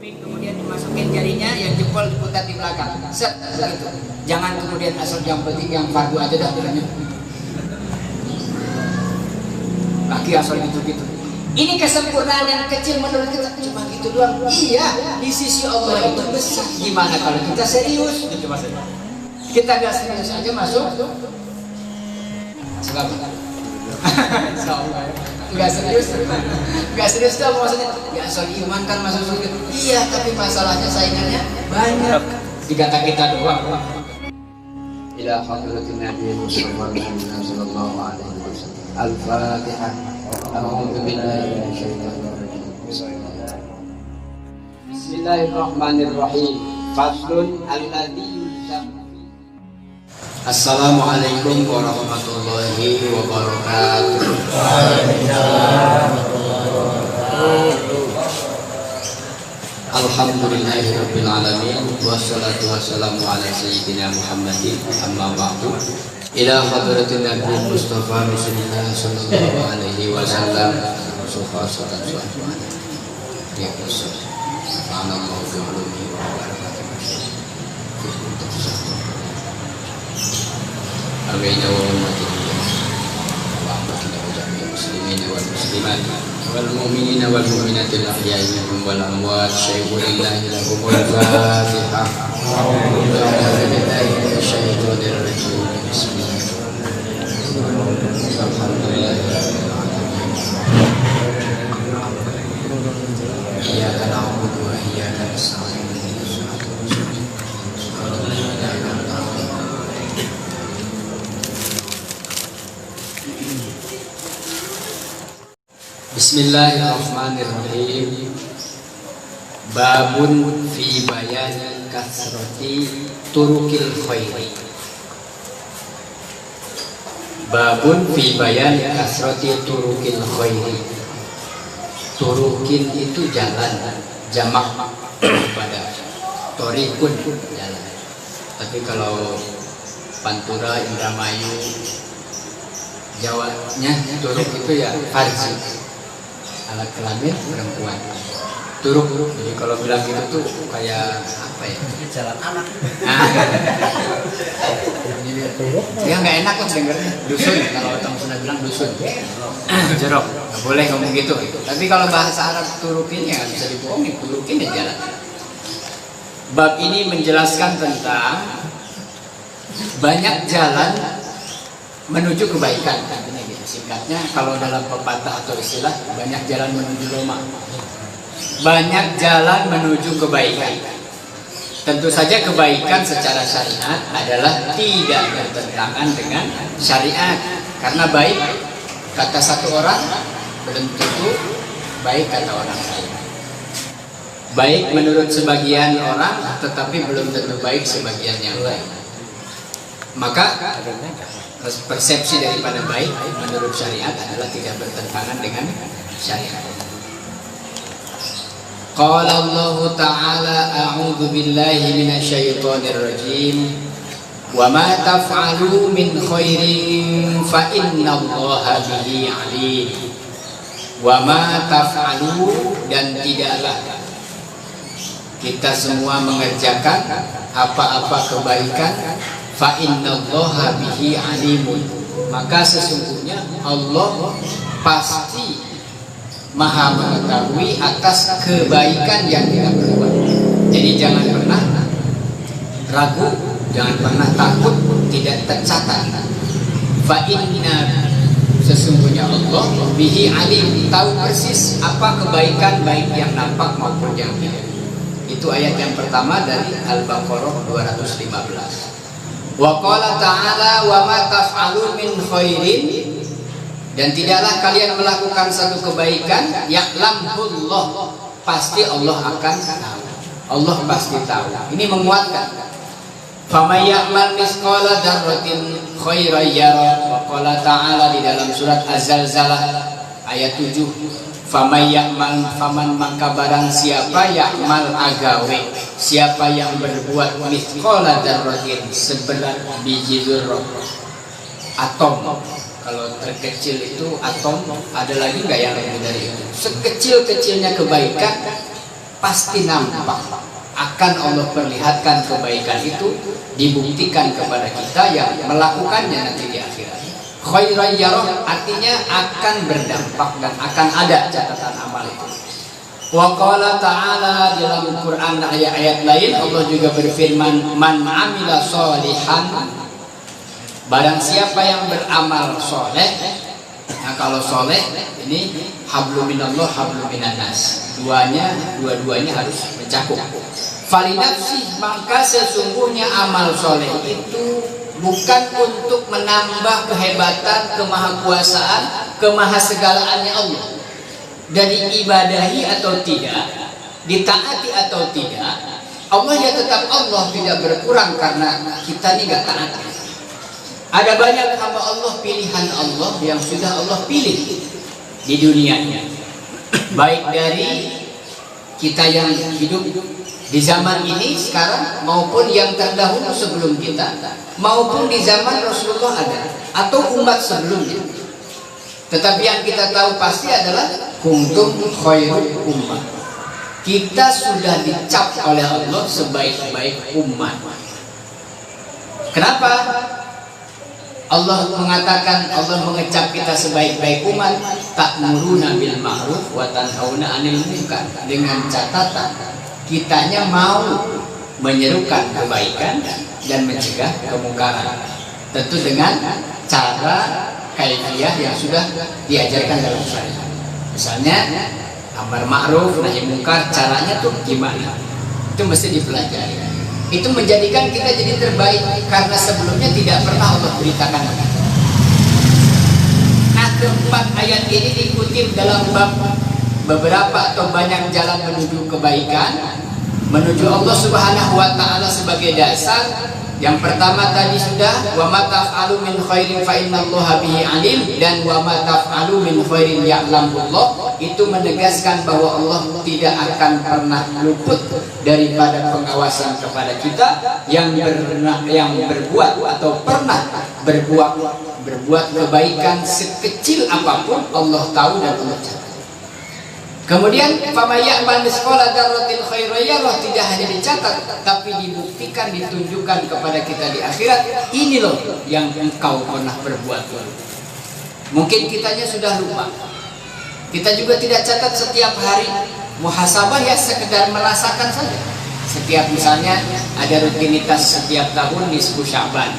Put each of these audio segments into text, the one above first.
kemudian dimasukin jarinya, yang jempol diputar di belakang, set begitu. Jangan kemudian asal yang penting yang fardu aja dah bilangnya. Laki asal gitu-gitu. Ini kesempurnaan yang kecil menurut kita, cuma gitu doang. Iya, di sisi Allah itu besar. Gimana kalau kita serius? Kita nggak serius aja masuk apa? Nggak serius tuh maksudnya. Ya asal iman kan masuk surga. Iya, tapi masalahnya saingannya banyak. Di kata kita doang. Ila hadratin Nabi Muhammad sallallahu alaihi wasallam. Al-Fatihah. A'udzu billahi minasyaitonir rajim. Bismillahirrahmanirrahim. Faslun alladzi. Assalamualaikum warahmatullahi wabarakatuh. Alhamdulillahirabbil alamin wassalatu wassalamu ala sayyidina Muhammadin amma ba'du. Ila hadratin Nabi Mustafa Rasulullah sallallahu alaihi wasallam. Subhanallah. Ya Subhanallah wa barakatuh. Amin wa muslimin wal muslimat wal mu'minina wal mu'minati al-ahya'i minhum wal amwat syai'u lillahi lahumul fatihah. A'udzu billahi minasyaitonir rajim. Bismillahirrahmanirrahim. Alhamdulillahirabbil alamin. Iyyaka na'budu wa iyyaka nasta'in. Bismillahirrahmanirrahim. Babun fi bayan kasrati turukil khairi. Babun fi bayan kasrati turukil khairi. Turukin itu jalan, jamak pada torikun jalan. Tapi kalau Pantura, Indramayu, Jawanya turuk itu ya farji, alat kelamin perempuan. Turuk, jadi kalau bilang gitu tuh kayak apa ya? Jalan anak. Ya nggak enak kan dengernya. Dusun, kalau orang Sunda bilang dusun. Jorok, nggak boleh ngomong gitu. Tapi kalau bahasa Arab turukin ya nggak bisa dibohongin. Turukin ya jalan. Bab ini menjelaskan tentang banyak jalan menuju kebaikan. Singkatnya, kalau dalam pepatah atau istilah, banyak jalan menuju Roma. Banyak jalan menuju kebaikan. Tentu saja kebaikan secara syariat adalah tidak bertentangan dengan syariat. Karena baik kata satu orang belum tentu baik kata orang lain. Baik menurut sebagian orang tetapi belum tentu baik sebagian yang lain. Maka persepsi daripada baik menurut syariat adalah tidak bertentangan dengan syariat. Qala Allah Ta'ala a'udzu billahi minasyaitonir rajim wa ma taf'alu min khairin fa innallaha bihi 'alim. Wa ma taf'alu, dan tidaklah kita semua mengerjakan apa-apa kebaikan, fa innallaha bihi alimun, maka sesungguhnya Allah pasti maha mengetahui atas kebaikan yang kita perbuat. Jadi jangan pernah ragu, jangan pernah takut tidak tercatat. Fa inna, sesungguhnya Allah bihi alim, tahu persis apa kebaikan baik yang nampak maupun yang tidak. Itu ayat yang pertama dari Al-Baqarah 215. Wa qala ta'ala wa ma taf'alu min khairin, dan tidaklah kalian melakukan satu kebaikan, ya'lamullah, pasti Allah akan tahu. Allah pasti tahu. Ini menguatkan. Faman ya'mal misqala dzarratin khairan yara. Wa qala ta'ala di dalam surat Az-Zalzalah ayat 7. Faman maka barang siapa ya'mal agawe, siapa yang berbuat mithqala dzarratin, seberat biji dzarrah, atom. Kalau terkecil itu atom, ada lagi nggak yang lebih dari itu? Sekecil-kecilnya kebaikan pasti nampak, akan Allah perlihatkan kebaikan itu, dibuktikan kepada kita yang melakukannya nanti di akhirat. Khairan yarah artinya akan berdampak dan akan ada catatan amal itu. Wa qala ta'ala dalam Quran ayat-ayat lain Allah juga berfirman, man amila sholihan, barang siapa yang beramal soleh. Nah kalau soleh ini hablum minallah hablum minannas, dua-duanya harus mencakup. Falinafsi, maka sesungguhnya amal soleh itu bukan untuk menambah kehebatan, kemahakuasaan, kemahasegalaannya Allah. Dari ibadahi atau tidak, ditaati atau tidak, Allah ya tetap Allah, tidak berkurang karena kita ini gak taat. Ada banyak hamba Allah, pilihan Allah yang sudah Allah pilih di dunianya, baik dari kita yang hidup di zaman ini sekarang maupun yang terdahulu sebelum kita, maupun di zaman Rasulullah ada atau umat sebelumnya. Tetapi yang kita tahu pasti adalah kuntum khairul ummah. Kita sudah dicap oleh Allah sebaik-baik umat. Kenapa? Allah mengatakan, Allah mengecap kita sebaik-baik umat, ta'muruna bil ma'ruf wa tanhauna 'anil munkar, dengan catatan kitanya mau menyerukan kebaikan dan mencegah kemungkaran. Tentu dengan cara kaifiyah yang sudah diajarkan dalam syariat. Misalnya amar ma'ruf nahi munkar, caranya tuh gimana? Itu mesti dipelajari. Itu menjadikan kita jadi terbaik karena sebelumnya tidak pernah Allah beritakan. Nah, keempat ayat ini dikutip dalam bab beberapa atau banyak jalan menuju kebaikan, menuju Allah Subhanahu wa taala sebagai dasar. Yang pertama tadi sudah, wa ma taf'alu min khairin fa innallaha bihi alim, dan wa ma taf'alu min khairin ya'lamullah, itu menegaskan bahwa Allah tidak akan pernah luput daripada pengawasan kepada kita yang berbuat atau pernah berbuat kebaikan sekecil apapun, Allah tahu dan Allah catat. Kemudian famayyaman misqala dzarratin khairan yarah, tidak hanya dicatat tapi dibuktikan, ditunjukkan kepada kita di akhirat. Ini loh yang engkau pernah berbuat. Mungkin kitanya sudah lupa. Kita juga tidak catat setiap hari. Muhasabah ya sekedar merasakan saja. Setiap misalnya ada rutinitas setiap tahun nisfu Sya'ban.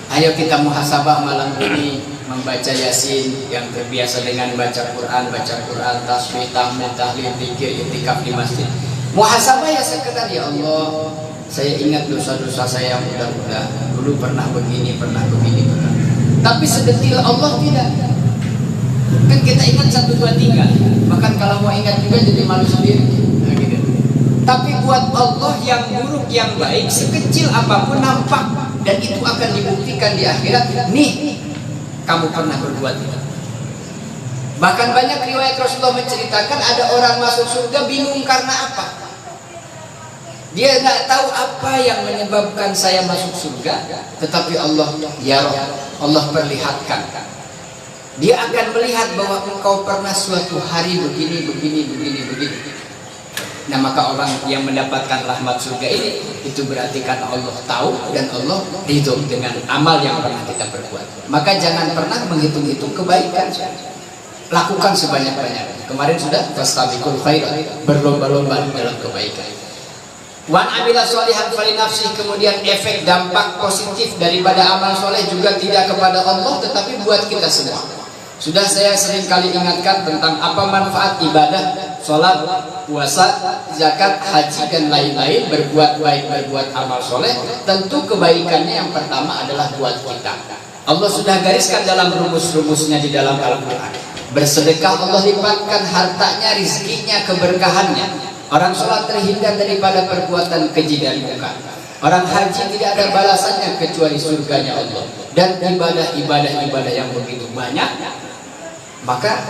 Ayo kita muhasabah malam ini membaca Yasin, yang terbiasa dengan baca Quran, tasbih, tahmid, tahlil, zikir, i'tikaf di masjid. Muhasabah ya sekedar, ya Allah, saya ingat dosa-dosa saya yang mudah-mudah dulu pernah begini. Tapi sedetil Allah tidak. Kan kita ingat 1, 2, 3. Bahkan kalau mau ingat juga jadi malu sendiri. Nah, gitu. Tapi buat Allah yang buruk yang baik sekecil apapun nampak, dan itu akan dibuktikan di akhirat. Nih, kamu pernah berbuat itu. Bahkan banyak riwayat Rasulullah menceritakan ada orang masuk surga bingung karena apa. Dia nggak tahu apa yang menyebabkan saya masuk surga, tetapi Allah ya Roh, Allah perlihatkan. Dia akan melihat bahwa engkau pernah suatu hari begini. Nah, maka orang yang mendapatkan rahmat surga ini, itu berarti karena Allah tahu dan Allah ridho dengan amal yang pernah kita perbuat. Maka jangan pernah menghitung-hitung kebaikan. Lakukan sebanyak-banyaknya. Kemarin sudah fastabiqul khairat, berlomba-lomba dalam kebaikan. Wan amila sholihan falinafsi, kemudian efek dampak positif daripada amal soleh juga tidak kepada Allah tetapi buat kita semua. Sudah saya sering kali ingatkan tentang apa manfaat ibadah, sholat, puasa, zakat, haji dan lain-lain, berbuat baik, berbuat amal soleh. Tentu kebaikannya yang pertama adalah buat kita. Allah sudah gariskan dalam rumus-rumusnya di dalam Al-Quran. Bersedekah Allah lipatkan hartanya, rizkinya, keberkahannya. Orang sholat terhindar daripada perbuatan keji dan munkar. Orang haji tidak ada balasannya kecuali surganya Allah. Dan ibadah-ibadah yang begitu banyak, maka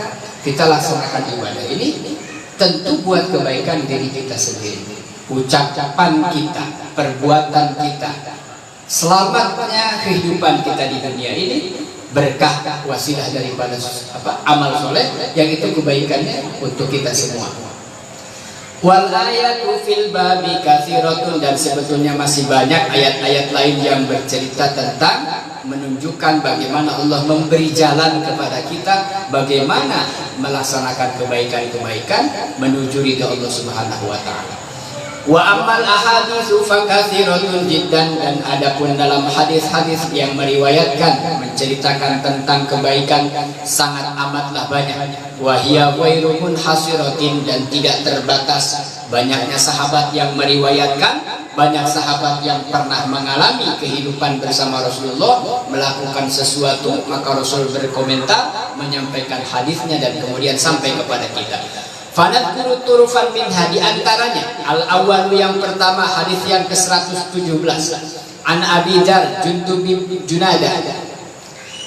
kita laksanakan ibadah ini tentu buat kebaikan diri kita sendiri, ucapan kita, perbuatan kita, selamatnya kehidupan kita di dunia ini, berkah wasilah daripada amal soleh yang itu kebaikannya untuk kita semua. Wal ayatu fil babi katsiratun, dan sebetulnya masih banyak ayat-ayat lain yang bercerita tentang menunjukkan bagaimana Allah memberi jalan kepada kita, bagaimana melaksanakan kebaikan-kebaikan menuju ridha Allah Subhanahu wa taala. Wa ammal ahaditsu fakatsiratun jiddan, dan adapun dalam hadis-hadis yang meriwayatkan menceritakan tentang kebaikan sangat amatlah banyak. Wa hiya ghairu munhasiratin, dan tidak terbatas. Banyaknya sahabat yang meriwayatkan, banyak sahabat yang pernah mengalami kehidupan bersama Rasulullah, melakukan sesuatu, maka Rasul berkomentar, menyampaikan hadisnya, dan kemudian sampai kepada kita. Fanadkuru turufan minha, di antaranya al-awwal, yang pertama, hadis yang ke-117, an Abi Dzar Jundub bin Junadah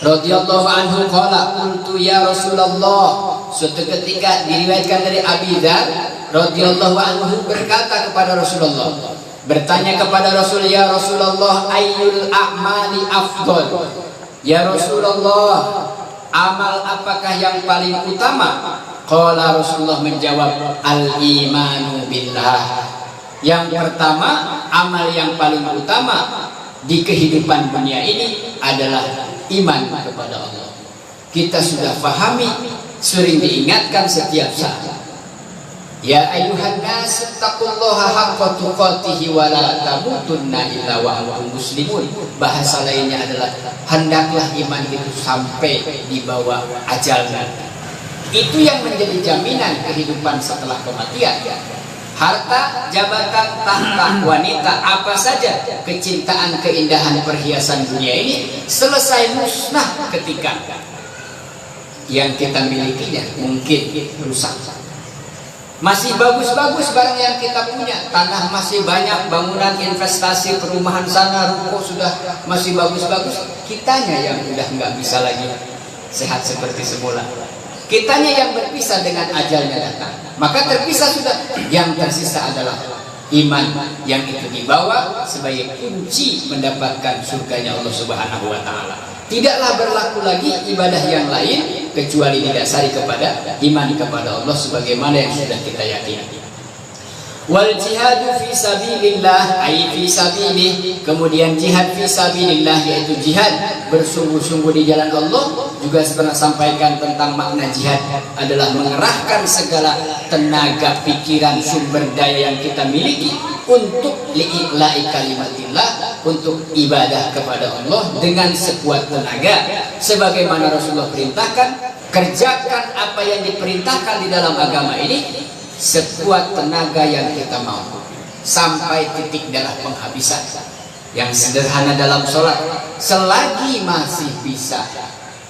radhiyallahu anhu qala qultu ya Rasulullah. Suatu ketika diriwayatkan dari Abi Dzar radhiyallahu anhu berkata kepada Rasulullah, bertanya kepada Rasul, ya Rasulullah, ayyul a'mali afdal? Ya Rasulullah, amal apakah yang paling utama? Qala, Rasulullah menjawab, al-imanu billah. Yang pertama, amal yang paling utama di kehidupan dunia ini adalah iman kepada Allah. Kita sudah pahami, sering diingatkan setiap saat. Ya ayuhan nas taqullaha haqqa tuqatih wa la tamutunna illa wa antum muslimun. Bahasa lainnya adalah hendaklah iman itu sampai di bawah ajalnya. Itu yang menjadi jaminan kehidupan setelah kematian. Harta, jabatan, tahta, wanita, apa saja kecintaan, keindahan, perhiasan dunia ini selesai musnah ketika yang kita milikinya mungkin rusak. Masih bagus-bagus barang yang kita punya, tanah masih banyak, bangunan, investasi, perumahan sana, ruko sudah masih bagus-bagus, kitanya yang udah nggak bisa lagi sehat seperti semula. Kitanya yang berpisah dengan ajalnya datang, maka terpisah sudah. Yang tersisa adalah iman, yang itu dibawa sebagai kunci mendapatkan surganya Allah Subhanahu wa taala. Tidaklah berlaku lagi ibadah yang lain kecuali didasari kepada iman kepada Allah sebagaimana yang sudah kita yakini. Wal jihadu fi sabilillah, ay fi sabilih. Kemudian jihad fi sabilillah, yaitu jihad bersungguh-sungguh di jalan Allah. Juga pernah sampaikan tentang makna jihad adalah mengerahkan segala tenaga, pikiran, sumber daya yang kita miliki untuk li'ila'i kalimatillah, untuk ibadah kepada Allah dengan sekuat tenaga. Sebagaimana Rasulullah perintahkan, kerjakan apa yang diperintahkan di dalam agama ini sekuat tenaga yang kita mampu, sampai titik darah penghabisan. Yang sederhana dalam sholat, selagi masih bisa,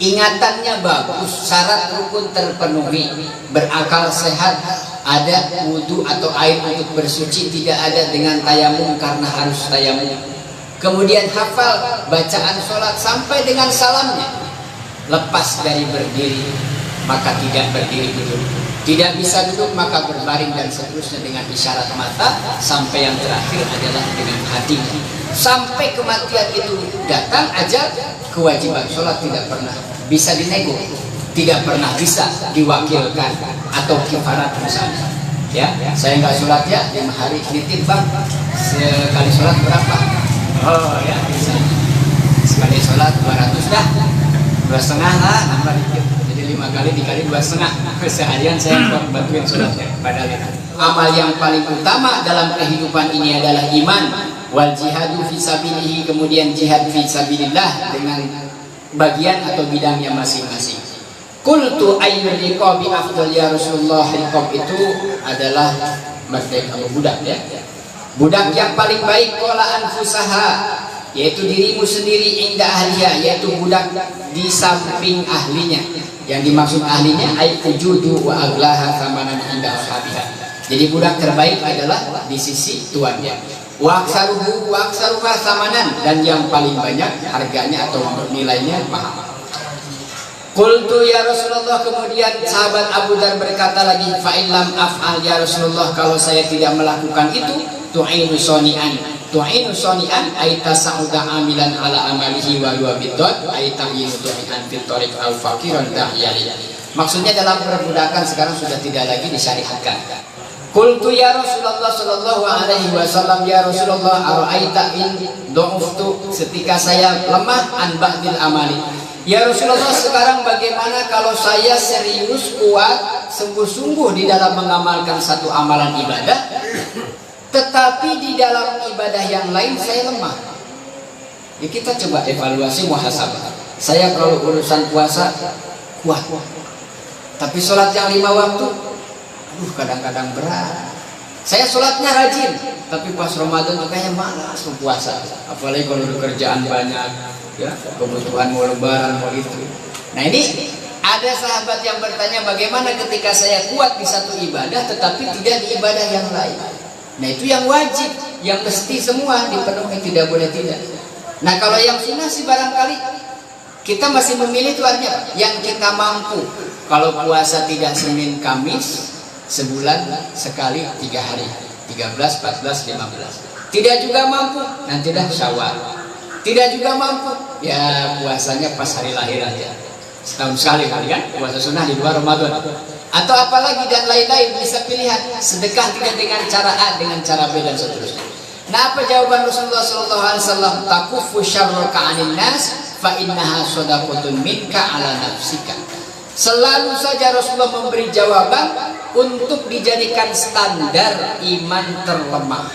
ingatannya bagus, syarat rukun terpenuhi, berakal sehat, ada wudhu atau air untuk bersuci, tidak ada dengan tayamum karena harus tayamum. Kemudian hafal bacaan sholat sampai dengan salamnya. Lepas dari berdiri, maka tidak berdiri duduk. Tidak bisa duduk maka berbaring, dan seterusnya dengan isyarat mata, sampai yang terakhir adalah dengan hati. Sampai kematian itu datang aja, kewajiban sholat tidak pernah bisa dinego, tidak pernah bisa diwakilkan atau kifarat misalnya. Ya, saya nggak sholat ya 5 hari, nitip bang, sekali sholat berapa? Oh ya bisa, sekali sholat 200 dah, 2,5 lah, nambah dikit. 5 kali dikali 2,5 seharian saya bantuin sholatnya. Padahal amal yang paling utama dalam kehidupan ini adalah iman. Wal jihadu fi sabilihi, kemudian jihad fi sabilillah dengan bagian atau bidangnya masing-masing. Qultu ayyul riqabi afdal ya Rasulullah. Riqab itu adalah merdeka budak ya. Budak yang paling baik qala anfusaha, yaitu dirimu sendiri, inda ahliya, yaitu budak di samping ahlinya. Yang dimaksud ahlinya ay wujudu wa aglaha thamanan inda ashabiha. Jadi budak terbaik adalah di sisi tuannya. Wa aksaruhu wa aksaruha thamanan, dan yang paling banyak harganya atau nilainya mahal. Qultu ya Rasulullah, kemudian sahabat Abu Dzar berkata lagi, fa illam af'al ya Rasulullah, kalau saya tidak melakukan itu, tu'inu soni'an. Tu'inu soni'an ay tasa'uda amilan ala amalihi wa huwa bidot ay ta'inu tu'inan fitorik al-faqiran dahyali. Maksudnya dalam perbudakan sekarang sudah tidak lagi disyariatkan. Qultu ya Rasulullah sallallahu alaihi wasallam, ya Rasulullah, ara'aita in du'uftu, ketika saya lemah an ba'dil amali. Ya Rasulullah, sekarang bagaimana kalau saya serius, kuat, sungguh-sungguh di dalam mengamalkan satu amalan ibadah, tetapi di dalam ibadah yang lain saya lemah. Ya kita coba evaluasi, muhasabah. Saya kalau urusan puasa kuat, tapi sholat yang 5 waktu kadang-kadang berat. Saya sholatnya rajin, tapi pas Ramadan tuh kayaknya malas puasa. Apalagi kalau kerjaan banyak, ya kebutuhan mau lebaran mau itu. Nah ini ada sahabat yang bertanya, bagaimana ketika saya kuat di satu ibadah tetapi tidak di ibadah yang lain. Nah itu yang wajib, yang mesti semua dipenuhi, tidak boleh tidak. Nah kalau yang sunnah sih barangkali kita masih memilih itu, artinya yang kita mampu. Kalau puasa tidak Senin Kamis, sebulan sekali 3 hari, 13, 14, 15. Tidak juga mampu, nanti dah Syawal. Tidak juga mampu, ya puasanya pas hari lahir aja, setahun sekali kali kan, puasa sunnah di luar Ramadan. Atau apalagi dan lain-lain, bisa pilihan. Sedekah tidak dengan cara A, dengan cara B dan seterusnya. Nah apa jawaban Rasulullah SAW? Takufu syarraka 'anil nas fa innaha shadaqatun minka 'ala nafsika. Selalu saja Rasulullah memberi jawaban untuk dijadikan standar iman terlemah,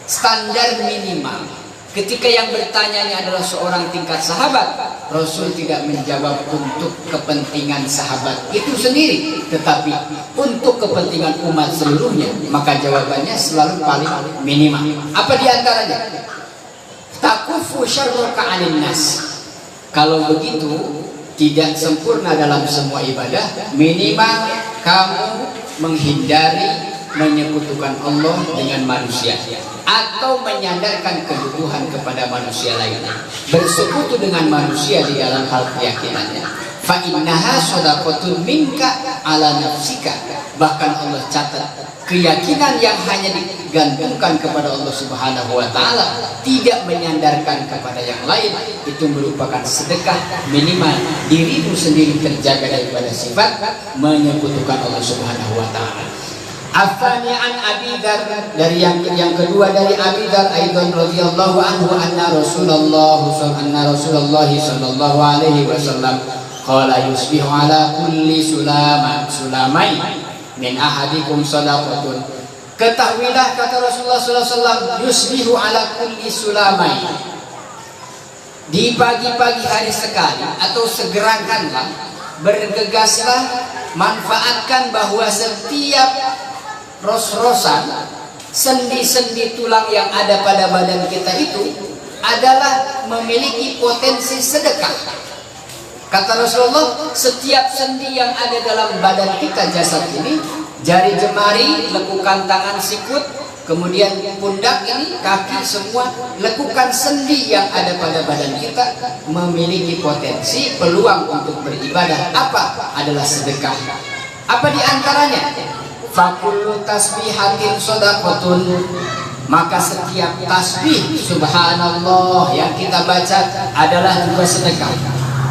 standar minimal. Ketika yang bertanyanya adalah seorang tingkat sahabat, Rasul tidak menjawab untuk kepentingan sahabat itu sendiri, tetapi untuk kepentingan umat seluruhnya. Maka jawabannya selalu paling minimal. Apa diantaranya? Takufu syarraka 'anil nas. Kalau begitu tidak sempurna dalam semua ibadah, minimal kamu menghindari menyekutukan Allah dengan manusia, atau menyandarkan kebutuhan kepada manusia lainnya, bersekutu dengan manusia di dalam hal keyakinannya. Fa innaha shadaqatun minka 'ala nafsika. Bahkan Allah catat, keyakinan yang hanya digantungkan kepada Allah Subhanahu wa taala, tidak menyandarkan kepada yang lain, itu merupakan sedekah. Minimal dirimu sendiri terjaga daripada sifat menyekutukan Allah Subhanahu wa taala. Afani an Abi Dzar, dari yang kedua dari Abi Dzar aidan radhiyallahu anhu, anna Rasulullah sallallahu alaihi wasallam qala yusbihu ala kulli sulamai min ahadikum sadaqatun. Ketahuilah, kata Rasulullah sallallahu alaihi wasallam, yusbihu ala kulli sulamai, di pagi-pagi hari sekali atau segerakanlah, bergegaslah, manfaatkan bahwa setiap ros-rosan, sendi-sendi tulang yang ada pada badan kita itu adalah memiliki potensi sedekah. Kata Rasulullah, setiap sendi yang ada dalam badan kita, jasad ini, jari jemari, lekukan tangan sikut, kemudian pundak ini, kaki, semua lekukan sendi yang ada pada badan kita memiliki potensi peluang untuk beribadah. Apa? Adalah sedekah. Apa diantaranya? Fakullu tasbihatin shadaqatun. Maka setiap tasbih subhanallah yang kita baca adalah juga sedekah.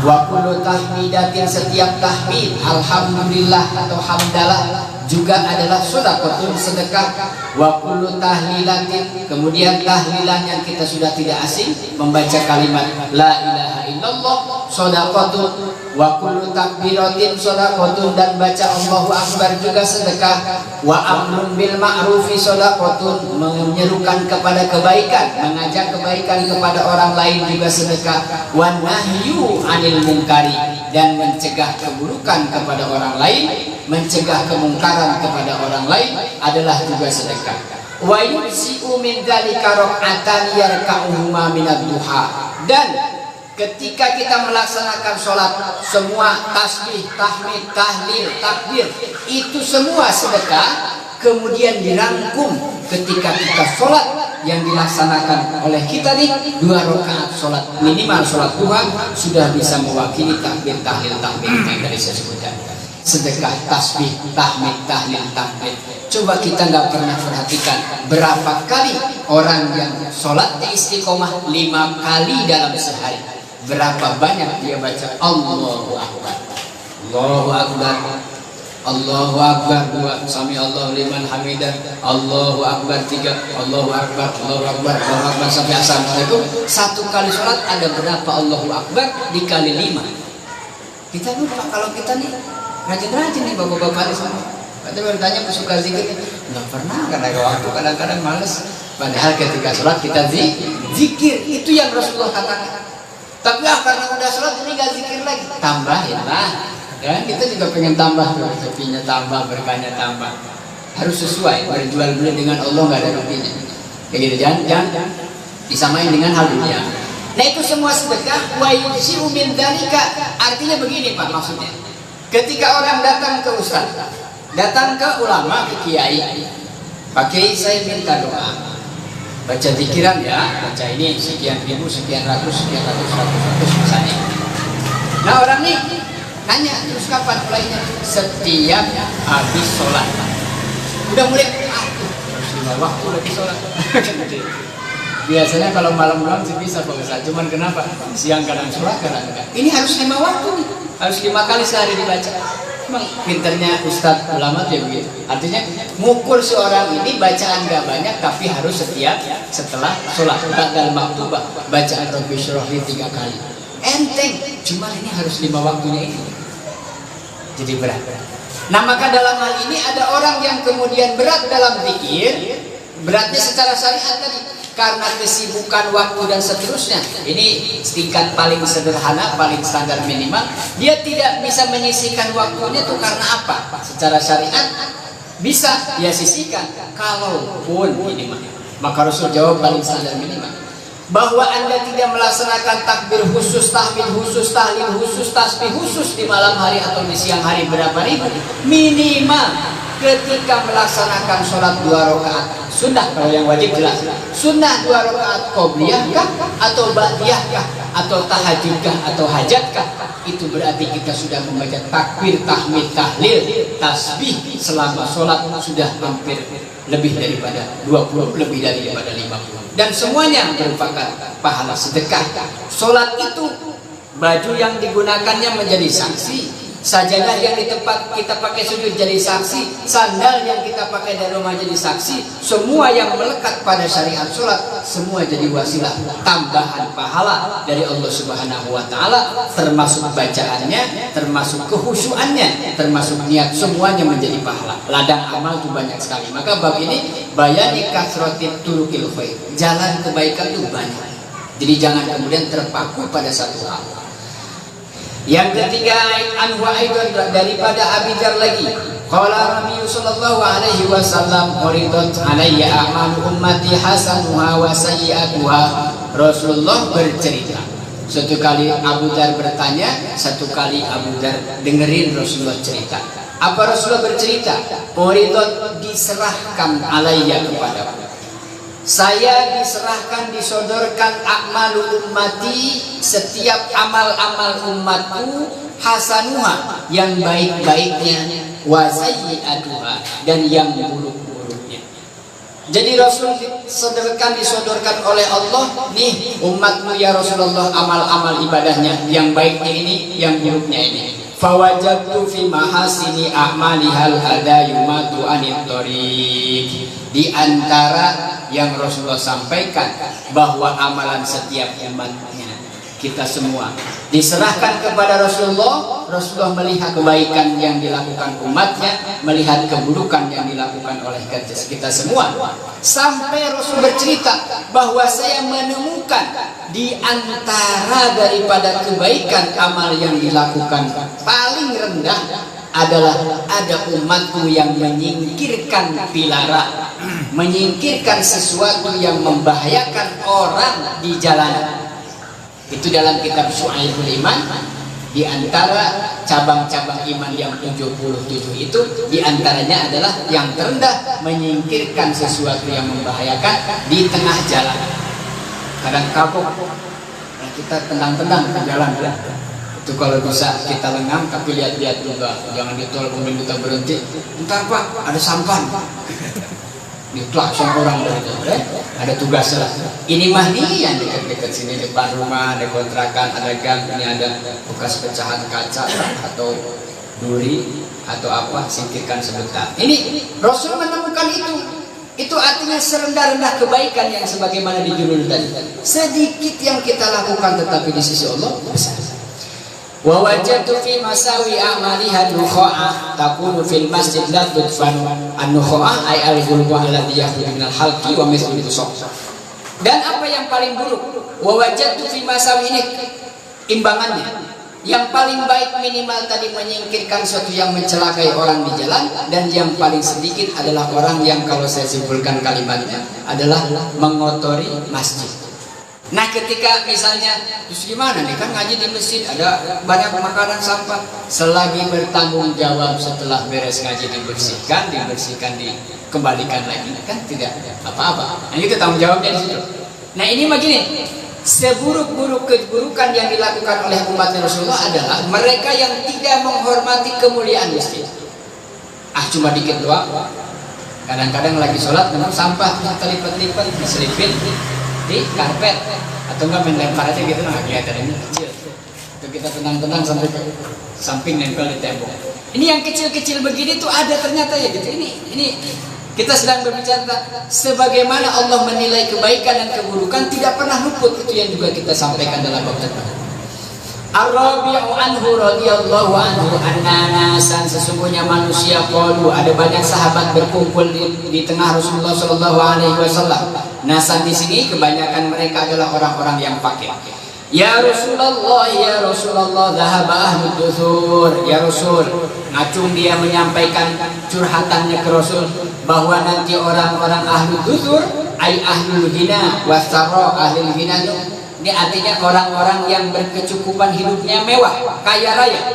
Wa kullu tahmidatin, setiap tahmid alhamdulillah atau hamdalah juga adalah shadaqatun, sedekah. Wa kullu tahlilatin, kemudian tahlilan yang kita sudah tidak asing, membaca kalimat la ilaha illallah shadaqatun. Wa kullu takbiratin shadaqatun, dan baca Allahu Akbar juga sedekah. Wa amrun bil ma'rufi shadaqatun, menyerukan kepada kebaikan, mengajak kebaikan kepada orang lain juga sedekah. Wa nahyu 'anil munkari, dan mencegah keburukan kepada orang lain, mencegah kemungkaran kepada orang lain adalah juga sedekah. Wa yusi'u min dzalika rak'atan yarka'uhuma minad duha, dan ketika kita melaksanakan sholat, semua tasbih, tahmid, tahlil, takbir, itu semua sedekah, kemudian dirangkum ketika kita sholat yang dilaksanakan oleh kita nih 2 rakaat sholat, minimal sholat duha, sudah bisa mewakili takbir, tahlil, takbir yang tadi saya sebutkan. Sedekah, tasbih, tahmid, tahlil, takbir. Coba kita nggak pernah perhatikan berapa kali orang yang sholatnya istiqomah 5 kali dalam sehari, berapa banyak dia baca Allahu Akbar, Allahu Akbar, Allahu Akbar 2, Sami Allahu liman hamidah, Allahu Akbar 3, Allahu Akbar, Allahu Akbar, Allahu Akbar sampai assalamualaikum. Satu kali sholat ada berapa Allahu Akbar dikali 5. Kita lupa kalau kita nih rajin-rajin nih bapak-bapak di sana. Kita bertanya suka zikir, nggak pernah, karena waktu kadang-kadang males. Padahal ketika sholat kita zikir, itu yang Rasulullah katakan. Tapi karena udah sholat ini nggak zikir lagi, tambahin lah. Ya, kita juga pengen tambah, rezekinya tambah, berkahnya tambah. Harus sesuai, berjual beli dengan Allah nggak ada ruginya. Kayak gitu, jangan disamain dengan hal dunia. Nah itu semua sedekah. Wa yujzi'u min dzalika, artinya begini Pak maksudnya. Ketika orang datang ke ustaz, datang ke ulama, ke kiai, Pak Kiai saya minta doa, baca zikiran ya, baca ini sekian ribu, sekian ratus misalnya. Nah orang nih nanya, terus kapan mulainya? Setiap habis sholat. Udah mulai, harus 5 waktu lagi sholat. Biasanya kalau malam-malam sih bisa Pak Ustaz, cuman kenapa? Siang kadang sholat, kadang enggak. Ini harus 5 waktu nih, harus 5 kali sehari dibaca. Emang pinternya Ustaz ulama tuh ya begitu. Artinya mukul seorang ini bacaan gak banyak, tapi harus setiap setelah sholat. Ba'dal maktubah, bacaan Rabbi Syrah 3 kali. Enteng, cuma ini harus 5 waktunya ini. Jadi berat. Nah maka dalam hal ini ada orang yang kemudian berat dalam zikir, beratnya secara syariat tadi karena kesibukan waktu dan seterusnya. Ini tingkat paling sederhana, paling standar minimal. Dia tidak bisa menyisihkan waktunya itu karena apa? Secara syariat bisa dia sisihkan. Kalaupun minimal, maka Rasul jawab paling standar minimal, bahwa Anda tidak melaksanakan takbir khusus, tahmid khusus, tahlil khusus, tasbih khusus di malam hari atau di siang hari berapa ribu, minimal ketika melaksanakan sholat 2 rakaat sunnah. Kalau yang wajib jelas sunnah 2 rakaat qobliyah kah atau ba'diyah kah atau tahajud kah atau hajat kah, itu berarti kita sudah membaca takbir, tahmid, tahlil, tasbih selama sholat sudah hampir lebih daripada 20, lebih daripada 50, dan semuanya merupakan pahala sedekah. Sholat itu baju yang digunakannya menjadi saksi, sajadah yang di tempat kita pakai sujud jadi saksi, sandal yang kita pakai dari rumah jadi saksi. Semua yang melekat pada syariat sholat semua jadi wasilah tambahan pahala dari Allah Subhanahu wa Ta'ala, termasuk bacaannya, termasuk kehusuannya, termasuk niat, semuanya menjadi pahala. Ladang amal itu banyak sekali. Maka bab ini bayani kasratit turukil khair, jalan kebaikan itu banyak. Jadi jangan kemudian terpaku pada satu hal. Yang ketiga, anhu aidan, daripada Abi Dzar lagi, qala Nabi sallallahu alaihi wasallam, uridat alayya a'malu ummati hasanuha wa sayyi'atuha. Rasulullah bercerita. Satu kali Abu Dzar bertanya, satu kali Abu Dzar dengerin Rasulullah cerita. Apa Rasulullah bercerita? Uridat, diserahkan alayya kepadaku, saya diserahkan, disodorkan a'malu ummati, setiap amal-amal umatku, hasanuha, yang baik-baiknya, wa sayyi'atuha, dan yang buruk-buruknya. Jadi Rasul disodorkan oleh Allah, nih umatmu ya Rasulullah, amal-amal ibadahnya, yang baiknya ini, yang buruknya ini. Fawajadtu fi mahasini a'malihal hadayumatu anit thoriq. Di antara yang Rasulullah sampaikan bahwa amalan setiap umatnya, kita semua diserahkan kepada Rasulullah. Rasulullah melihat kebaikan yang dilakukan umatnya, melihat keburukan yang dilakukan oleh kita semua. Sampai Rasul bercerita bahwa saya menemukan di antara daripada kebaikan amal yang dilakukan paling rendah adalah ada umatku yang menyingkirkan pilara, menyingkirkan sesuatu yang membahayakan orang di jalanan. Itu dalam kitab Syu'aibul Iman. Di antara cabang-cabang iman yang 77 itu, di antaranya adalah yang terendah, menyingkirkan sesuatu yang membahayakan di tengah jalan. Kadang kapok, nah kita tendang-tendang ke jalan ya. Itu kalau bisa kita lengang, tapi lihat-lihat juga, jangan di tol kemudian kita berhenti. Entar Pak, ada sampan. Diklakson orang dari itu, ada tugas lah. Ini mah nih yang dekat-dekat sini, depan rumah ada kontrakan, ada gang, ini ada bekas pecahan kaca atau duri atau apa, singkirkan sebentar. Ini Rasul menemukan itu. Itu artinya serendah-rendah kebaikan yang sebagaimana dijudul tadi. Sedikit yang kita lakukan tetapi di sisi Allah besar. Wa wajadtu fi masawi a'maliha nukha'ah takunu fil masjid la tudfan an-nukha'ah ay al-ghulwa alladhi yakhruju minal halqi wa mithlu tusaq. Dan apa yang paling buruk? Wa wajadtu fi masawi, ini imbangannya. Yang paling baik minimal tadi menyingkirkan sesuatu yang mencelakai orang di jalan, dan yang paling sedikit adalah orang yang, kalau saya simpulkan kalimatnya, adalah mengotori masjid. Nah ketika misalnya, terus gimana nih, kan ngaji di masjid ada banyak makanan sampah, selagi bertanggung jawab setelah beres ngaji dibersihkan, dikembalikan lagi, kan tidak apa-apa. Nah itu tanggung jawabnya di situ. Nah ini begini, seburuk-buruk keburukan yang dilakukan oleh umat Rasulullah adalah mereka yang tidak menghormati kemuliaan masjid. Cuma dikit doang. Kadang-kadang lagi sholat memang sampah terlipat-lipat diselipin di karpet, atau enggak main lempar aja gitu, nggak kelihatan, ini kecil. Itu kita tenang-tenang sampai ke samping nempel di tembok. Ini yang kecil-kecil begini tuh ada ternyata ya gitu. Ini kita sedang berbicara sebagaimana Allah menilai kebaikan dan keburukan tidak pernah luput. Itu yang juga kita sampaikan dalam bab tadi. Ar-Rabi'u anhu radhiyallahu anhu anna nasan, sesungguhnya manusia qalu, ada banyak sahabat berkumpul di tengah Rasulullah sallallahu alaihi wasallam. Nasan di sini kebanyakan mereka adalah orang-orang yang fakir. Ya Rasulullah, dhahaba ahlud duthur. Ya Rasul, ngacung dia menyampaikan curhatannya ke Rasul bahwa nanti orang-orang ahlud duthur ay ahlul ghina wasara, ahlul ghina ini artinya orang-orang yang berkecukupan hidupnya mewah, kaya raya.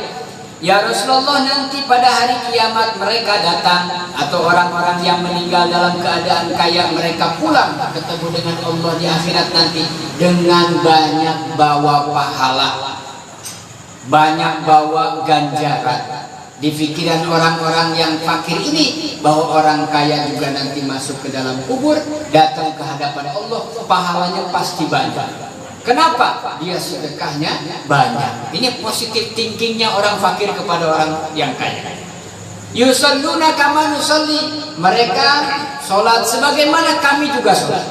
Ya Rasulullah, nanti pada hari kiamat mereka datang, atau orang-orang yang meninggal dalam keadaan kaya, mereka pulang ketemu dengan Allah di akhirat nanti dengan banyak bawa pahala, banyak bawa ganjaran. Di pikiran orang-orang yang fakir ini bahwa orang kaya juga nanti masuk ke dalam kubur, datang ke hadapan Allah, pahalanya pasti banyak. Kenapa? Dia sedekahnya banyak. Ini positif thinkingnya orang fakir kepada orang yang kaya. Yusalluna kama nusalli, mereka sholat sebagaimana kami juga sholat.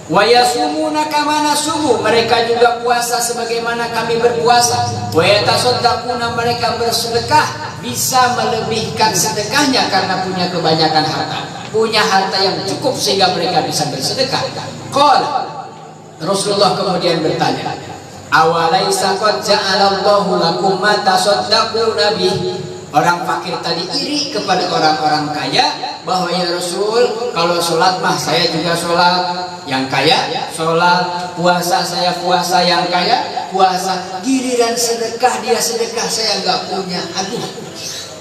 Wa yasumuna kama nasumu, mereka juga puasa sebagaimana kami berpuasa. Wa yatasaddaquna, mereka bersedekah, bisa melebihkan sedekahnya karena punya kebanyakan harta, punya harta yang cukup sehingga mereka bisa bersedekah. Qala, Rasulullah kemudian bertanya, awalaisa qad ja'alallahu lakum ma tasaddaquna bih. Orang fakir tadi iri kepada orang-orang kaya bahwa ya Rasul, kalau sholat mah saya juga sholat, yang kaya sholat, puasa saya puasa, yang kaya puasa, giliran sedekah dia sedekah, saya nggak punya. Aduh,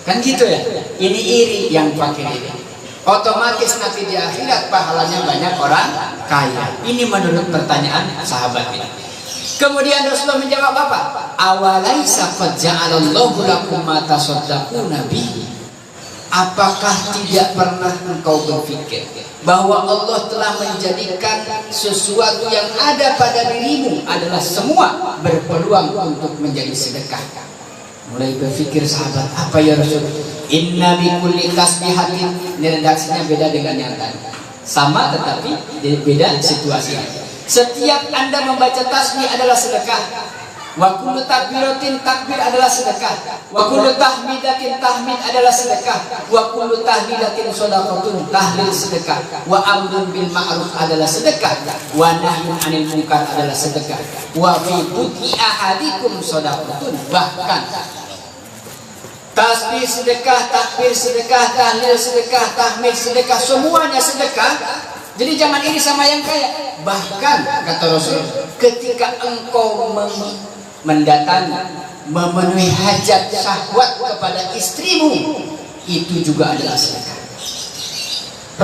kan gitu ya. Ini iri yang fakir ini. Otomatis nanti di akhirat pahalanya banyak orang kaya. Ini menurut pertanyaan sahabat ini. Kemudian Rasulullah menjawab apa? Awalaisa qad ja'alallahu lakum ma tasaddaquna bihi. Apakah tidak pernah engkau berpikir bahwa Allah telah menjadikan sesuatu yang ada pada dirimu adalah semua berpeluang untuk menjadi sedekah? Mulai berpikir sahabat, apa ya Rasul? Inna bi kulli tasbihatin, ini redaksinya beda dengan yang tadi. Sama tetapi beda situasi. Setiap Anda membaca tasbih adalah sedekah. Wa kullu takbiratin, takbir adalah sedekah. Wa kullu tahmidatin, tahmid adalah sedekah. Wa kullu tahlilatin shadaqatun, tahlil sedekah. Wa amrun bil ma'ruf adalah sedekah. Wa nahyun 'anil munkar adalah sedekah. Wa fi buti ahadikum shadaqatun, bahkan tasbih sedekah, takbir sedekah, tahlil sedekah, tahmid sedekah, semuanya sedekah. Jadi jangan iri sama yang kaya. Bahkan kata Rasul, ketika engkau mendatangi, memenuhi hajat syahwat kepada istrimu, itu juga adalah sedekah.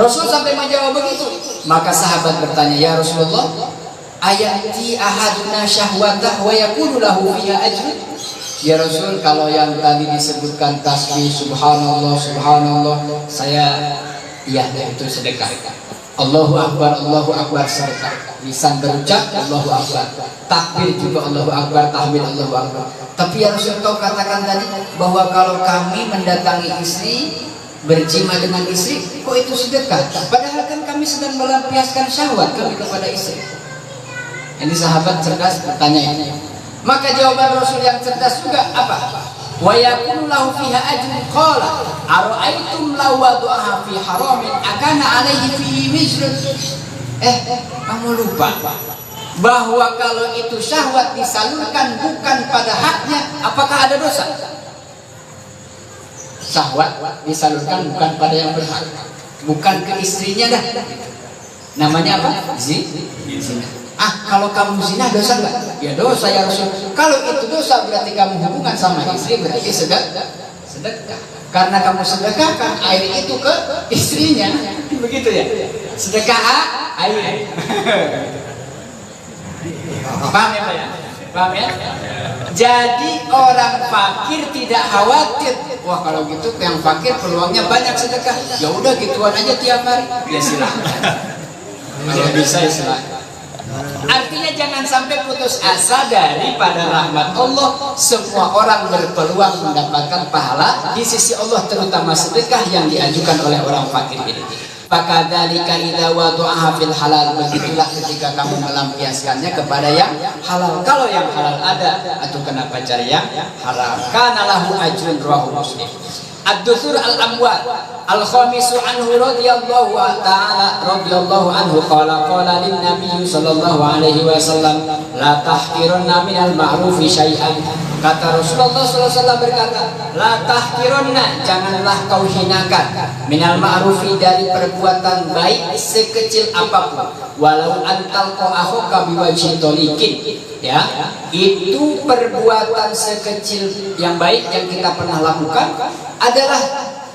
Rasul sampai menjawab begitu. Maka sahabat bertanya, ya Rasulullah, ayati ahaduna syahwatah wa yakunu lahu fiha ajrun. Ya Rasul, kalau yang tadi disebutkan tasbih subhanallah subhanallah, saya iya itu sedekah. Allahu akbar sedekah. Lisan berucap Allahu akbar, takbir juga Allahu akbar, tahmid Allahu akbar. Tapi ya Rasul, kau katakan tadi bahwa kalau kami mendatangi istri, berjima dengan istri, kok itu sedekah? Padahal kan kami sedang melampiaskan syahwat kami kepada istri. Ini sahabat cerdas bertanya ini. Maka jawaban Rasul yang cerdas juga apa? Wa yakunu lahu fiha ajrun qala ara'aytum law wada'aha fi haramin akana alaihi fi wizrun. Kamu lupa bahwa kalau itu syahwat disalurkan bukan pada haknya, apakah ada dosa? Syahwat disalurkan bukan pada yang berhak, bukan ke istrinya dah. Namanya apa? Zina. Kalau kamu zina dosa enggak? Ya dosa ya Rasul. Kalau itu dosa berarti kamu hubungan sama istri, berarti sedekah. Karena kamu sedekahkan air itu ke istrinya, begitu ya? Sedekah air. Paham ya Pak ya? Paham ya? Jadi orang fakir tidak khawatir. Wah kalau gitu yang fakir peluangnya banyak sedekah. Ya udah gituan aja tiap hari. Ya silakan. Kalau bisa ya silakan. Artinya jangan sampai putus asa daripada rahmat Allah. Semua orang berpeluang mendapatkan pahala di sisi Allah, terutama sedekah yang diajukan oleh orang fakir ini. Fakadzalika idza wada'aha fil halal, begitulah ketika kamu melampiaskannya kepada yang halal. Kalau yang halal ada, atau kenapa cari yang haram? Kana lahu ajrun, rawahu Muslim. Ad-Duthur al-Amwal al-Khamisu anhu radhiyallahu anhu qala lin nabiy sallallahu alaihi wasallam la tahqirunna minal ma'rufi syai'an. Kata Rasulullah SAW berkata, la tahqirunna, janganlah kau hinakan, minal ma'rufi, dari perbuatan baik sekecil apapun, walau antal qa'ahuka biwajhi tolikin. Ya, itu perbuatan sekecil yang baik yang kita pernah lakukan adalah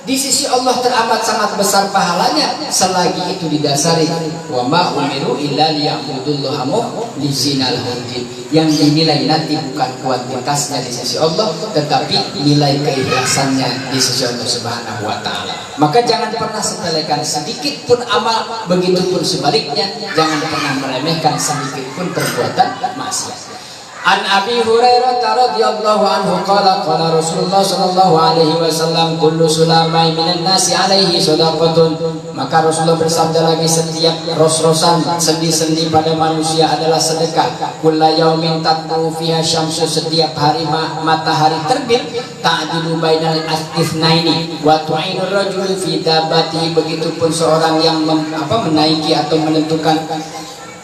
di sisi Allah teramat sangat besar pahalanya selagi itu didasari wa ma umiru illa liya'budullaha mukhlishinal huddin, yang dinilai nanti bukan kuantitasnya di sisi Allah tetapi nilai keikhlasannya di sisi Allah Subhanahu wa taala. Maka jangan pernah sepelekan sedikit pun amal, begitupun sebaliknya jangan pernah meremehkan sedikit pun perbuatan maksiat. An Abi Hurairah radhiyallahu anhu qala Rasulullah sallallahu alaihi wasallam kullu sulamai minan nasi alaihi shadaqatun. Maka Rasulullah bersabda lagi, setiap ros-rosan sendi-sendi pada manusia adalah sedekah. Kullu yaumin tatlu fiha syamsu, setiap hari matahari terbit, ta'dilu bainal astifnaini wa tu'inu rajul fi dabati, begitupun seorang yang menaiki atau menentukan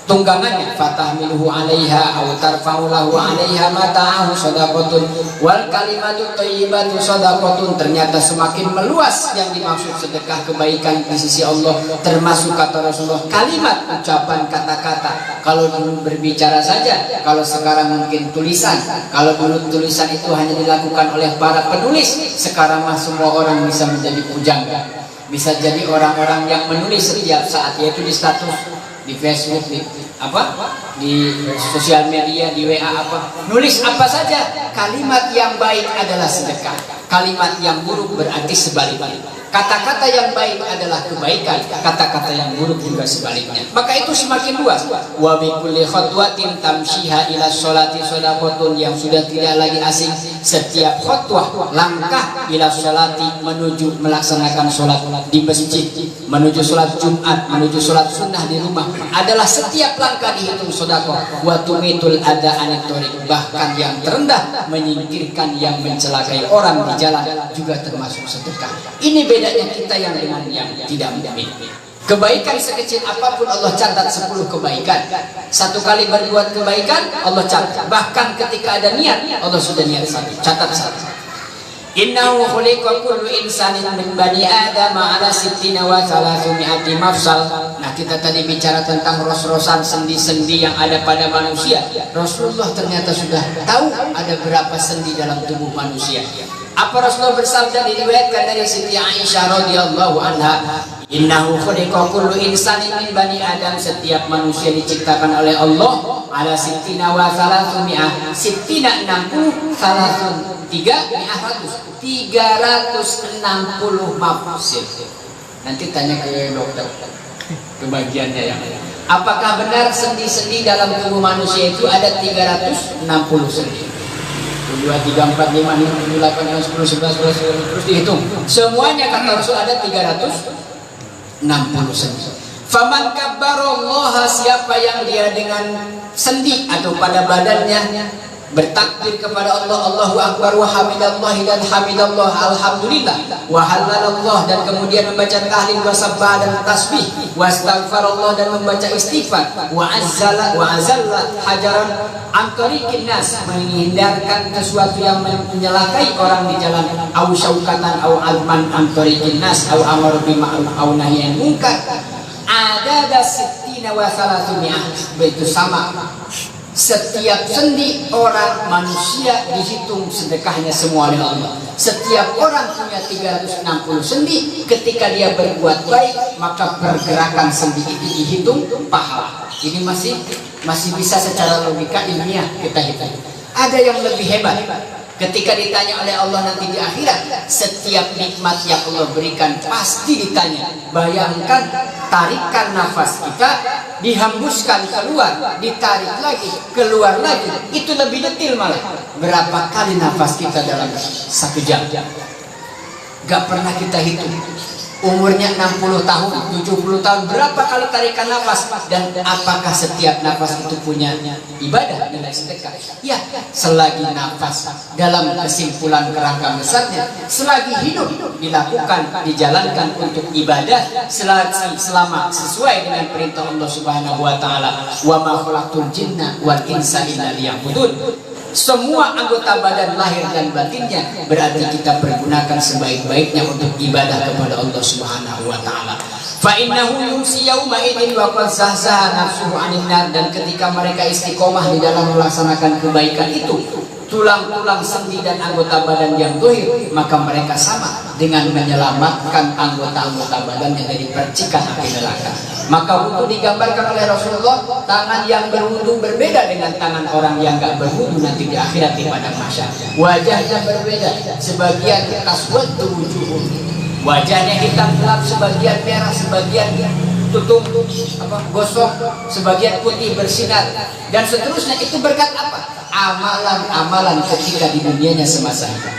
tunggangannya, fatahmiluhu 'alaiha aw tarfa'u lahu 'alaiha mata'ahu shadaqatun wal kalimatu thayyibatu shadaqatun. Ternyata semakin meluas yang dimaksud sedekah kebaikan di sisi Allah, termasuk kata Rasulullah kalimat, ucapan, kata-kata. Kalau dulu berbicara saja, kalau sekarang mungkin tulisan. Kalau dulu tulisan itu hanya dilakukan oleh para penulis, sekarang mah semua orang bisa menjadi pujangga, bisa jadi orang-orang yang menulis setiap saat, yaitu di status, di Facebook, di sosial media, di WA nulis apa saja. Kalimat yang baik adalah sedekah, kalimat yang buruk berarti sebaliknya. Kata-kata yang baik adalah kebaikan, kata-kata yang buruk juga sebaliknya. Maka itu semakin luas. Wa bi kulli khatwatin tamshiha ila sholati shadaqatun, yang sudah tidak lagi asing. Setiap khutwah, langkah, ila sholati, menuju melaksanakan sholat di masjid, menuju sholat Jumat, menuju sholat sunnah di rumah, adalah setiap langkah dihitung sedekah. Wa tumitul ada anit thoriq, bahkan yang terendah, menyingkirkan yang mencelakai orang di jalan juga termasuk sedekah. Ini bedanya kita yang dengan yang tidak memiliki. Kebaikan sekecil apapun Allah catat 10 kebaikan. Satu kali berbuat kebaikan Allah catat. Bahkan ketika ada niat Allah sudah niat satu, catat satu. Innahu khuliqa kullu insanin min bani Adam ala sittina wa thalathmi'ati mafsal. Nah, kita tadi bicara tentang ros-rosan, sendi-sendi yang ada pada manusia. Rasulullah ternyata sudah tahu ada berapa sendi dalam tubuh manusia. Apa Rasulullah bersabda, diriwayatkan dari Siti Aisyah radhiyallahu anha, innahu khuliqa kullu insanin min bani Adam, setiap manusia diciptakan oleh Allah ala sittina wa thalathmi'ah, sittina 60, thalathun 360 mafsil. Nanti tanya ke dokter kebagiannya yang apakah benar sendi-sendi dalam tubuh manusia itu ada 360 sendi. 2, 3, 4, 5, 6, 7, 8, 9, 10, 11, 12, terus dihitung. Semuanya kata Rasul ada 360 sendi. Faman kabbarallaha, siapa yang dia dengan sendi atau pada badannya bertakbir kepada Allah, Allahu Akbar wa hamidallahi, dan hamidallah, alhamdulillah, wa halalallah, dan kemudian membaca tahlil wa sabbah dan tasbih, wa astaghfarallah, dan membaca istighfar, wa azalla hajaran an tariqin nas, menghindarkan sesuatu yang menyelakai orang di jalan, au syaukatan au alman an tariqin nas, au amar bil ma'ruf au nahyi anil munkar, ada sittina wa salasumiyah, itu sama. Setiap sendi orang manusia dihitung sedekahnya semua oleh Allah. Setiap orang punya 360 sendi. Ketika dia berbuat baik, maka pergerakan sendi itu dihitung pahala. Ini masih bisa secara logika ilmiah kita hitung. Ada yang lebih hebat. Ketika ditanya oleh Allah nanti di akhirat, setiap nikmat yang Allah berikan pasti ditanya. Bayangkan tarikan nafas kita, dihembuskan keluar, ditarik lagi, keluar lagi. Itu lebih detail malah. Berapa kali nafas kita dalam 1 jam? Gak pernah kita hitung. Umurnya 60 tahun, 70 tahun, berapa kali tarikan nafas, dan apakah setiap nafas itu punya ibadah, nilai sedekah? Ya, selagi nafas dalam kesimpulan kerangka besarnya, selagi hidup dilakukan, dijalankan untuk ibadah, selama sesuai dengan perintah Allah Subhanahu wa taala, wa ma khalaqtul jinna wal insa illa liya'budun. Semua anggota badan lahir dan batinnya berarti kita pergunakan sebaik-baiknya untuk ibadah kepada Allah Subhanahu wa taala. Fa innahu yumsi yauma idzin wa qad zahzaha nafsuhu 'anil nar, dan ketika mereka istiqomah di dalam melaksanakan kebaikan itu, tulang-tulang sendi dan anggota badan yang zahir, maka mereka sama dengan menyelamatkan anggota-anggota badannya dari percikan api neraka. Maka wudu digambarkan oleh Rasulullah, tangan yang berwudu berbeda dengan tangan orang yang gak berwudu nanti di akhirat di padang mahsyar. Wajahnya berbeda, sebagian kaswatu wujuhum, wajahnya hitam gelap, sebagian merah, sebagian tutup gosok, sebagian putih bersinar, dan seterusnya. Itu berkat apa? Amalan-amalan ketika di dunianya semasa hidup.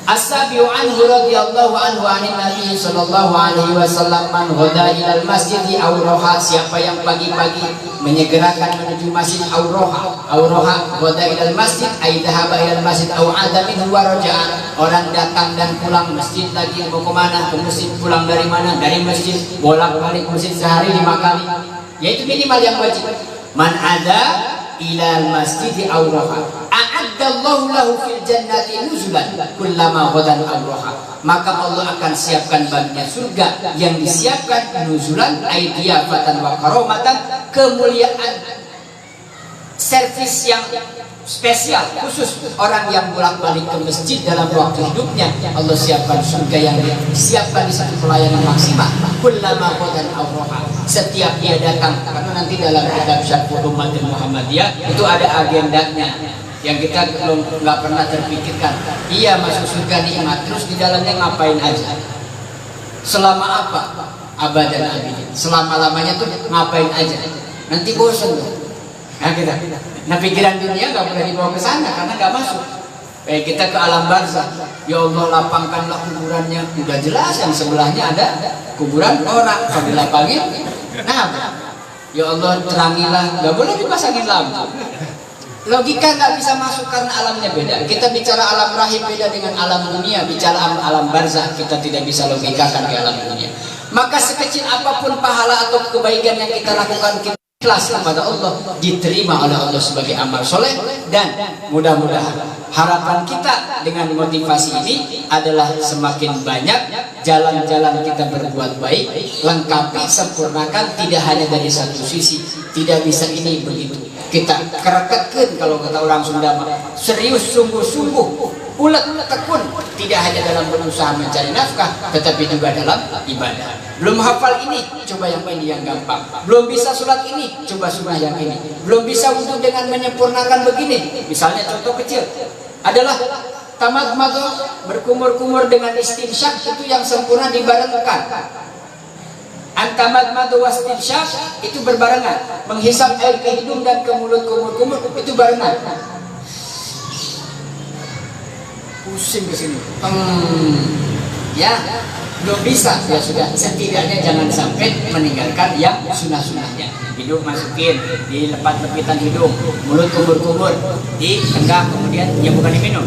As-sabiu anhu radhiyallahu anhu anin Nabi sallallahu alaihi wasallam, man ghada ilal masjid aw roha, siapa yang pagi-pagi menyegerakan menuju masjid, aw roha ghada ilal masjid ay dhahaba ilal masjid aw ada minhu wa raja'a, orang datang dan pulang masjid lagi, mau kemana? Ke masjid, pulang dari mana? Dari masjid, bolak-balik masjid sehari 5 kali, yaitu minimal yang wajib. Man ada ilal masjid aw roha a'addallahu lahu fil jannati nuzulan kullama ghadan aw roha, maka Allah akan siapkan baginya surga yang disiapkan nuzulan aidiyafatan wa karomatan, kemuliaan, servis yang spesial khusus orang yang bolak-balik ke masjid dalam waktu hidupnya. Allah siapkan surga yang disiapkan di satu pelayanan maksimal, kullama ghadan aw roha, setiap dia datang. Karena nanti dalam kitab Syarhul Ummah Muhammadiyah itu ada agendanya yang kita nggak pernah terpikirkan. Iya, masuk surga nikmat, terus di dalamnya ngapain aja? Selama apa? Abadan abidin, selama-lamanya tuh ngapain aja? Nanti bosan tuh. Nah, nah pikiran dunia nggak boleh dibawa ke sana karena nggak masuk. Kita ke alam barzah, ya Allah lapangkanlah kuburannya. Udah jelas yang sebelahnya ada kuburan orang, kalau dilapangin, nah, ya Allah terangilah, nggak boleh dipasangin lampu. Logika nggak bisa masuk karena alamnya beda. Kita bicara alam rahim beda dengan alam dunia. Bicara alam barzah kita tidak bisa logikakan ke alam dunia. Maka sekecil apapun pahala atau kebaikan yang kita lakukan, kita ikhlas kepada Allah, diterima oleh Allah sebagai amal soleh. Dan mudah-mudahan harapan kita dengan motivasi ini adalah semakin banyak jalan-jalan kita berbuat baik, lengkapi, sempurnakan, tidak hanya dari satu sisi. Tidak bisa ini begitu, kita kereketkan, kalau kata orang Sunda, serius, sungguh-sungguh, ulet, tekun, tidak hanya dalam berusaha mencari nafkah, tetapi juga dalam ibadah. Belum hafal ini, coba yang ini yang gampang. Belum bisa sholat ini, coba sunnah yang ini. Belum bisa wudhu dengan menyempurnakan begini. Misalnya contoh kecil adalah tamadmadah, berkumur-kumur dengan istinsyak, itu yang sempurna dibarengkan. Antamadmadah wastinsyak itu berbarengan. Menghisap air ke hidung dan ke mulut, kumur-kumur itu barengan. pusing ke sini. Ya, belum bisa, ya sudah. Setidaknya jangan sampai meninggalkan yang sunnah-sunnahnya. Hidung masukin, dilepat-lepitan hidung, mulut kubur-kubur, ditenggak, kemudian ya bukan diminum.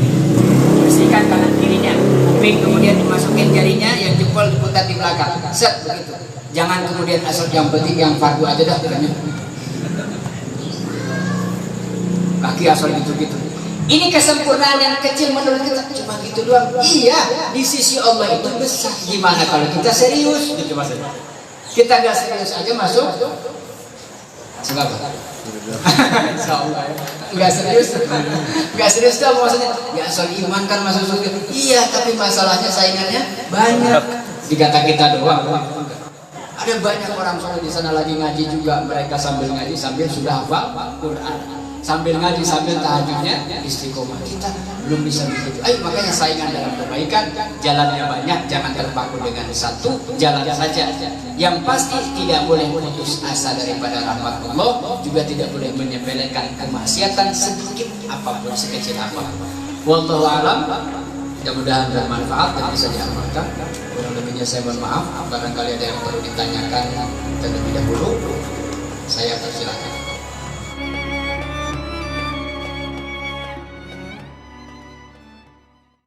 Bersihkan kanan kirinya, kuping kemudian dimasukin jarinya, yang jempol diputar di belakang. Set begitu. Jangan kemudian asal yang penting yang fardu aja dah katanya. Kaki asal gitu-gitu. Ini kesempurnaan yang kecil menurut kita, cuma gitu doang. Iya, di sisi Allah itu besar. Gimana kalau kita serius? Gitu maksudnya. Kita nggak serius aja masuk. Sebab nggak serius, nggak serius tuh maksudnya. Ya asal iman kan masuk surga. Iya, tapi masalahnya saingannya banyak. Di kata kita doang. Ada banyak orang soleh di sana lagi ngaji juga. Mereka sambil ngaji sambil sudah hafal Quran. Sambil ngaji sambil tahajudnya istiqomah. Kita belum bisa begitu. Ayo, makanya saingan dalam kebaikan, jalannya banyak, jangan terpaku dengan satu jalan saja. Yang pasti tidak boleh putus asa daripada rahmat Allah, juga tidak boleh menyepelekan kemaksiatan sedikit apapun, sekecil apapun. Wallahu a'lam. Mudah-mudahan bermanfaat dan bisa diamalkan. Kurang lebihnya saya mohon maaf. Barangkali ada yang perlu ditanyakan terlebih dahulu, saya persilakan.